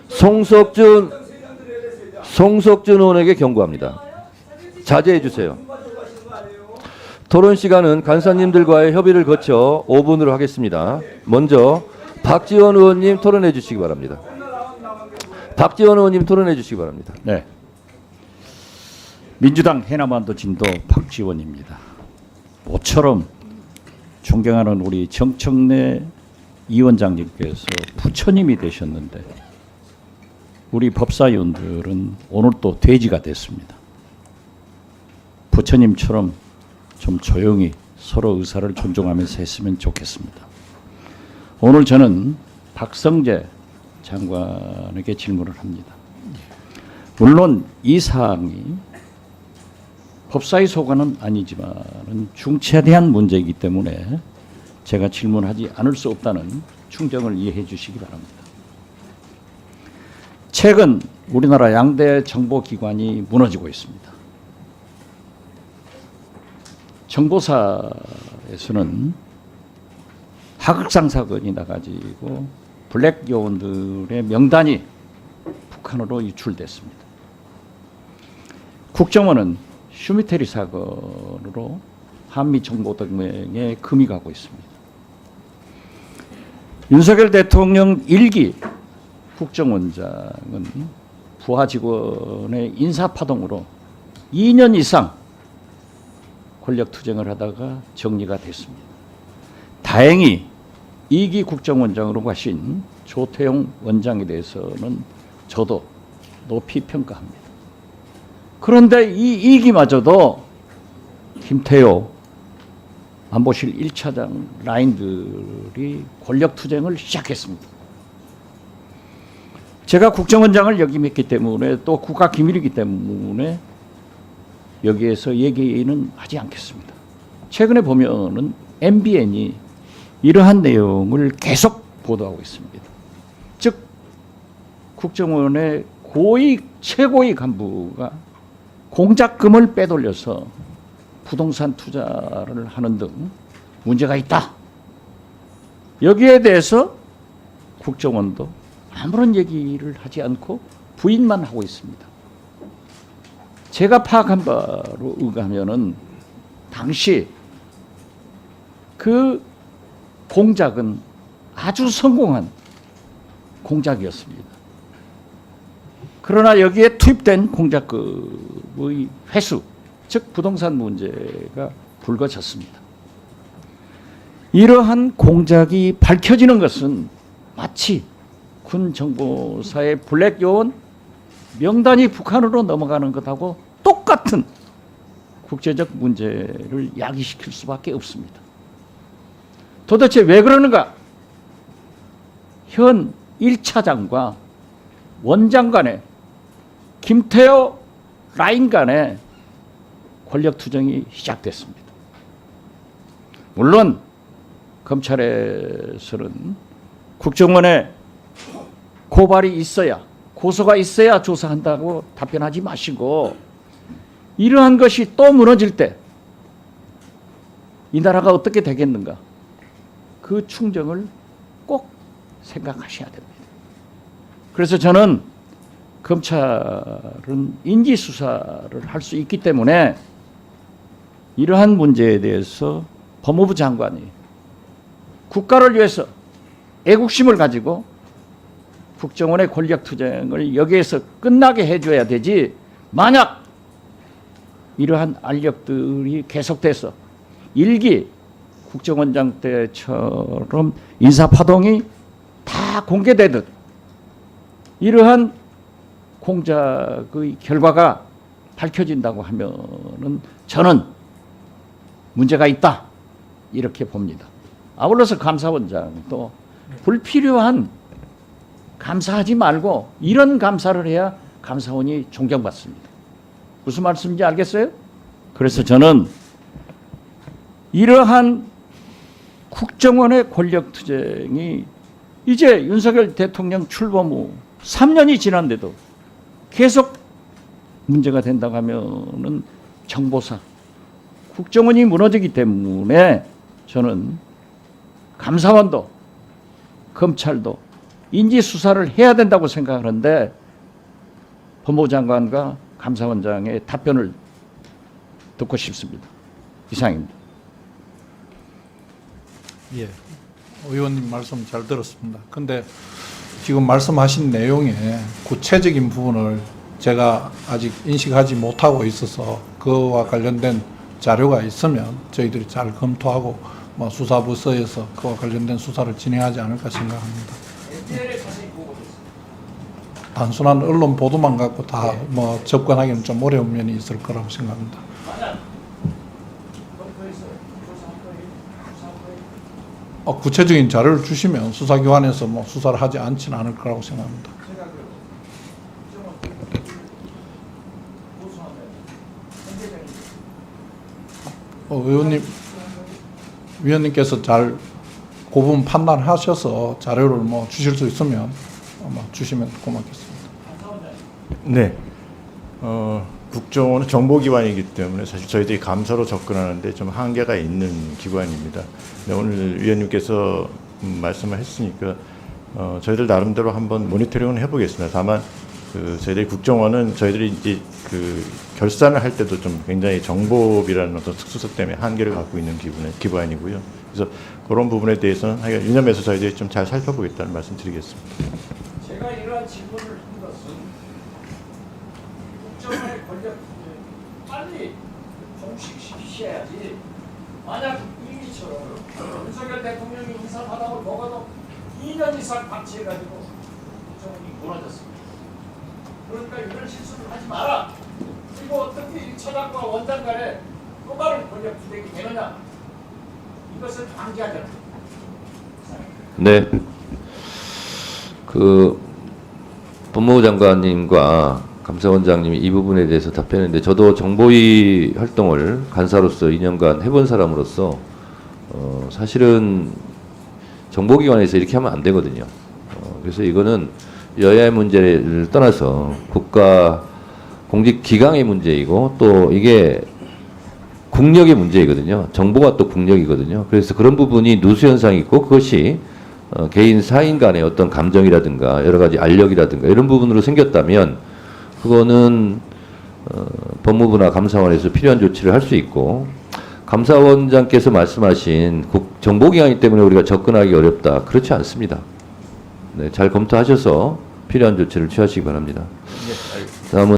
송석준 의원에게 경고합니다. 자제해 주세요. 토론 시간은 간사님들과의 협의를 거쳐 5분으로 하겠습니다. 먼저 박지원 의원님 토론해 주시기 바랍니다. 박지원 의원님 토론해 주시기 바랍니다. 네. 민주당 해남반도 진도 박지원입니다. 모처럼 존경하는 우리 정청래 위원장님께서 부처님이 되셨는데 우리 법사위원들은 오늘 또 돼지가 됐습니다. 부처님처럼 좀 조용히 서로 의사를 존중하면서 했으면 좋겠습니다. 오늘 저는 박성재 장관에게 질문을 합니다. 물론 이 사항이 법사위 소관은 아니지만 중차대한 문제이기 때문에 제가 질문하지 않을 수 없다는 충정을 이해해 주시기 바랍니다. 최근 우리나라 양대 정보기관이 무너지고 있습니다. 정보사에서는 하극상 사건이 나가지고 블랙 요원들의 명단이 북한으로 유출됐습니다. 국정원은 슈미테리 사건으로 한미정보동맹에 금이 가고 있습니다. 윤석열 대통령 1기 국정원장은 부하 직원의 인사파동으로 2년 이상 권력투쟁을 하다가 정리가 됐습니다. 다행히 2기 국정원장으로 가신 조태용 원장에 대해서는 저도 높이 평가합니다. 그런데 이 2기마저도 김태효 안보실 1차장 라인들이 권력투쟁을 시작했습니다. 제가 국정원장을 역임했기 때문에 또 국가기밀이기 때문에 여기에서 얘기는 하지 않겠습니다. 최근에 보면은 MBN이 이러한 내용을 계속 보도하고 있습니다. 즉 국정원의 최고위 간부가 공작금을 빼돌려서 부동산 투자를 하는 등 문제가 있다. 여기에 대해서 국정원도 아무런 얘기를 하지 않고 부인만 하고 있습니다. 제가 파악한 바로 의하면은 당시 그 공작은 아주 성공한 공작이었습니다. 그러나 여기에 투입된 공작금의 회수, 즉 부동산 문제가 불거졌습니다. 이러한 공작이 밝혀지는 것은 마치 군 정보사의 블랙 요원 명단이 북한으로 넘어가는 것하고 똑같은 국제적 문제를 야기시킬 수밖에 없습니다. 도대체 왜 그러는가? 현 1차장과 원장 간에 김태효 라인 간에 권력투쟁이 시작됐습니다. 물론 검찰에서는 국정원에 고발이 있어야, 고소가 있어야 조사한다고 답변하지 마시고 이러한 것이 또 무너질 때 이 나라가 어떻게 되겠는가? 그 충정을 꼭 생각하셔야 됩니다. 그래서 저는 검찰은 인지수사를 할 수 있기 때문에 이러한 문제에 대해서 법무부 장관이 국가를 위해서 애국심을 가지고 국정원의 권력투쟁을 여기에서 끝나게 해줘야 되지, 만약 이러한 알력들이 계속돼서 1기 국정원장 때처럼 인사파동이 다 공개되듯 이러한 공작의 결과가 밝혀진다고 하면은 저는 문제가 있다 이렇게 봅니다. 아울러서 감사원장도 불필요한 감사하지 말고 이런 감사를 해야 감사원이 존경받습니다. 무슨 말씀인지 알겠어요? 그래서 저는 이러한 국정원의 권력투쟁이 이제 윤석열 대통령 출범 후 3년이 지났는데도 계속 문제가 된다고 하면은 정보사, 국정원이 무너지기 때문에 저는 감사원도 검찰도 인지 수사를 해야 된다고 생각하는데 법무부 장관과 감사원장의 답변을 듣고 싶습니다. 이상입니다. 예, 의원님 말씀 잘 들었습니다. 근데 지금 말씀하신 내용의 구체적인 부분을 제가 아직 인식하지 못하고 있어서 그와 관련된 자료가 있으면 저희들이 잘 검토하고 뭐 수사부서에서 그와 관련된 수사를 진행하지 않을까 생각합니다. 단순한 언론 보도만 갖고 다 뭐 접근하기는 좀 어려운 면이 있을 거라고 생각합니다. 구체적인 자료를 주시면 수사기관에서 뭐 수사를 하지 않지는 않을 거라고 생각합니다. 위원님께서 잘 그 부분 판단하셔서 자료를 뭐 주실 수 있으면 주시면 고맙겠습니다. 네. 국정원은 정보기관이기 때문에 사실 저희들이 감사로 접근하는데 좀 한계가 있는 기관입니다. 네, 오늘 위원님께서 말씀을 했으니까 저희들 나름대로 한번 모니터링을 해보겠습니다. 다만 저희들이 국정원은 저희들이 이제 결산을 할 때도 좀 굉장히 정보비라는 어떤 특수성 때문에 한계를 갖고 있는 기관이고요. 그래서 그런 부분에 대해서는 유념해서 저희들이 좀 잘 살펴보겠다는 말씀 드리겠습니다. 제가 이러한 질문을 한 것은 국정원의 권력 빨리 종식시켜야지. 만약 이미처럼 윤석열 대통령이 인사받아고 먹어도 2년 이상 방치해가지고 국정원이 무너졌습니다. 그러니까 이런 실수를 하지 마라. 그리고 어떻게 이 처장과 원장 간에 또 다른 권력 투쟁이 되느냐. 이것을 방지하자. 네. 법무부 장관님과 감사원장님이 이 부분에 대해서 답변했는데 저도 정보위 활동을 간사로서 2년간 해본 사람으로서 사실은 정보기관에서 이렇게 하면 안 되거든요. 그래서 이거는 여야의 문제를 떠나서 국가 공직기강의 문제이고 또 이게 국력의 문제이거든요. 정보가 또 국력이거든요. 그래서 그런 부분이 누수현상이 있고 그것이 개인 사인 간의 어떤 감정이라든가 여러 가지 알력이라든가 이런 부분으로 생겼다면 그거는 법무부나 감사원에서 필요한 조치를 할 수 있고 감사원장께서 말씀하신 정보기관이기 때문에 우리가 접근하기 어렵다. 그렇지 않습니다. 네, 잘 검토하셔서 필요한 조치를 취하시기 바랍니다. 다음은